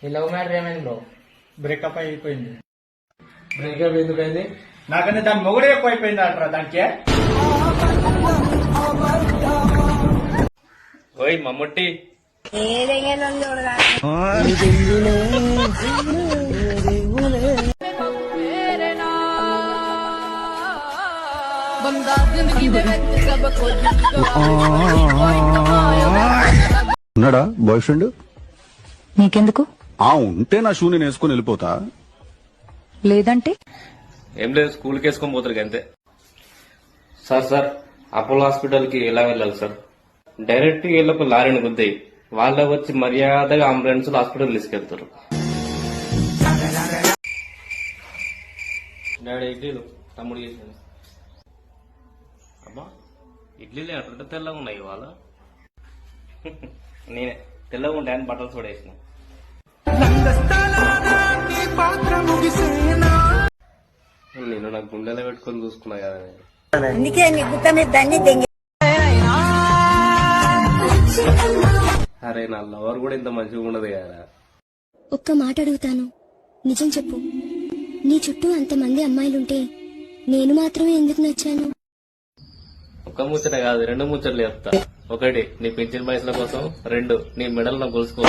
ఈ love matter ఏమైంది bro? Breakup అయిపోయింది. బ్రేకప్ ఎందుకు అయింది? నాకన్నా దాని మొగుడే ఎక్కువ అయిపోయింది అంటారా దానికి. ఓయ్ మమ్మొట్టి, ఉన్నాడా బాయ్ ఫ్రెండ్? నీకెందుకు? ఉంటే నా షూ నేను వేసుకుని వెళ్ళిపోతా. లేదంటే ఏం లేదు, స్కూల్కి వేసుకొని పోతారు అంతే. సార్ అపోలో హాస్పిటల్ కి ఎలా వెళ్ళాలి సార్? డైరెక్ట్ వీళ్ళకు లారీని గుద్దాయి, వాళ్ళ వచ్చి మర్యాదగా అంబులెన్స్ హాస్పిటల్ తీసుకెళ్తారు. డాడీ ఇడ్లీలు తమ్ముడు చేసాను. అబ్బా ఇడ్లీలు ఎట్లా తెల్లగా ఉన్నాయి ఇవాళ. నేనే తెల్లగా ఉంటాయని బట్టలు చూడేసిన. నేను నాకు గుండెలో పెట్టుకొని చూసుకున్నా కదా. అరే నా లవర్ కూడా ఇంత మంచిగా ఉండదు కదా. ఒక్క మాట అడుగుతాను, నిజం చెప్పు. నీ చుట్టూ అంతమంది అమ్మాయిలుంటే నేను మాత్రమే ఎందుకు నచ్చాను? ఒక్క ముచ్చట కాదు, 2 ముచ్చట్లు చెప్తా. 1 నీ పెన్షన్ పైసల కోసం, 2 నీ మెడల్ నాకు కొలుసుకో.